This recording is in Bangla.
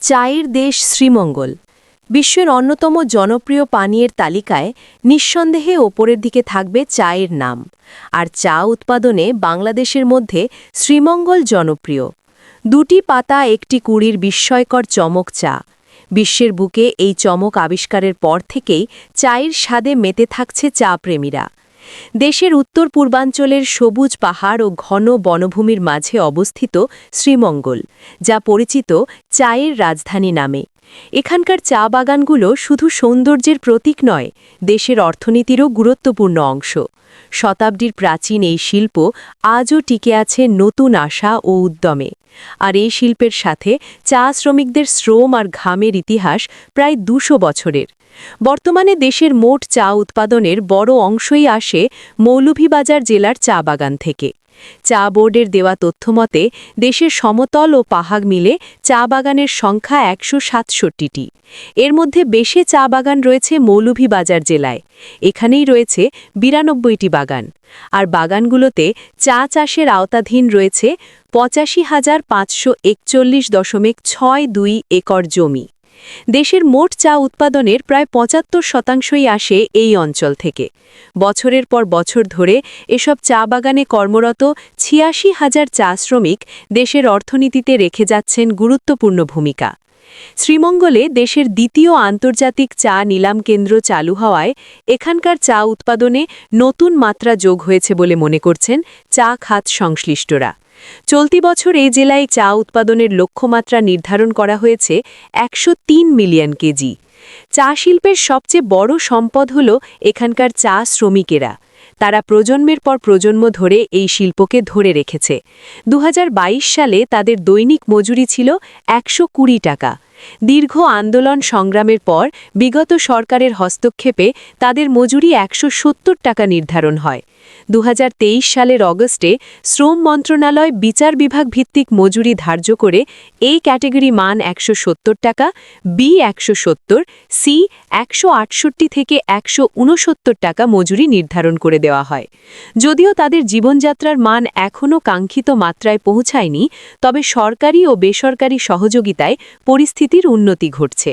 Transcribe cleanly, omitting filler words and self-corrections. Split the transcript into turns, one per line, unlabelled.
চায়ের দেশ শ্রীমঙ্গল বিশ্বের অন্যতম জনপ্রিয় পানীয়ের তালিকায় নিঃসন্দেহে ওপরের দিকে থাকবে চায়ের নাম আর চা উৎপাদনে বাংলাদেশের মধ্যে শ্রীমঙ্গল জনপ্রিয়। দুটি পাতা একটি কুড়ির বিস্ময়কর চমক চা। বিশ্বের বুকে এই চমক আবিষ্কারের পর থেকেই চায়ের স্বাদে মেতে থাকছে চা প্রেমীরা। দেশের উত্তর পূর্বাঞ্চলের সবুজ পাহাড় ও ঘন বনভূমির মাঝে অবস্থিত শ্রীমঙ্গল, যা পরিচিত চায়ের রাজধানী নামে। এখানকার চা বাগানগুলো শুধু সৌন্দর্যের প্রতীক নয়, দেশের অর্থনীতিরও গুরুত্বপূর্ণ অংশ। শতাব্দীর প্রাচীন এই শিল্প আজও টিকে আছে নতুন আশা ও উদ্যমে। আর এই শিল্পের সাথে চা শ্রমিকদের শ্রম আর ঘামের ইতিহাস প্রায় ২০০ বছরের। বর্তমানে দেশের মোট চা উৎপাদনের বড় অংশই আসে মৌলভীবাজার জেলার চা বাগান থেকে। চা বোর্ডের দেওয়া তথ্যমতে দেশের সমতল ও পাহাড় মিলে চা বাগানের সংখ্যা ১৬৭টি। এর মধ্যে বেশি চা বাগান রয়েছে মৌলভীবাজার জেলায়। এখানেই রয়েছে ৯২টি বাগান। আর বাগানগুলোতে চা চাষের আওতাধীন রয়েছে ৮৫,৫৪১.৬২ একর জমি। দেশের মোট চা উৎপাদনের প্রায় ৭৫% আসে এই অঞ্চল থেকে। বছরের পর বছর ধরে এসব চা বাগানে কর্মরত ৮৬,০০০ চা শ্রমিক দেশের অর্থনীতিতে রেখে যাচ্ছেন গুরুত্বপূর্ণ ভূমিকা। শ্রীমঙ্গলে দেশের দ্বিতীয় আন্তর্জাতিক চা নিলাম কেন্দ্র চালু হওয়ায় এখানকার চা উৎপাদনে নতুন মাত্রা যোগ হয়েছে বলে মনে করছেন চা খাত সংশ্লিষ্টরা। চলতি বছর এই জেলায় চা উৎপাদনের লক্ষ্যমাত্রা নির্ধারণ করা হয়েছে ১০৩ মিলিয়ন কেজি। চা শিল্পের সবচেয়ে বড় সম্পদ হল এখানকার চা শ্রমিকেরা। তারা প্রজন্মের পর প্রজন্ম ধরে এই শিল্পকে ধরে রেখেছে। ২০২২ সালে তাদের দৈনিক মজুরি ছিল ১২০ টাকা। দীর্ঘ আন্দোলন সংগ্রামের পর বিগত সরকারের হস্তক্ষেপে তাদের মজুরি ১৭০ টাকা নির্ধারণ হয়। ২০২৩ সালের অগস্টে শ্রম মন্ত্রণালয় বিচার বিভাগ ভিত্তিক মজুরি ধার্য করে এই ক্যাটেগরি মান ১৭০ টাকা, বি ১৭০, সি ১৬৮ থেকে ১৬৯ টাকা মজুরি নির্ধারণ করে দেওয়া হয়। যদিও তাদের জীবনযাত্রার মান এখনও কাঙ্ক্ষিত মাত্রায় পৌঁছায়নি, তবে সরকারি ও বেসরকারি সহযোগিতায় পরিস্থিতির উন্নতি ঘটছে।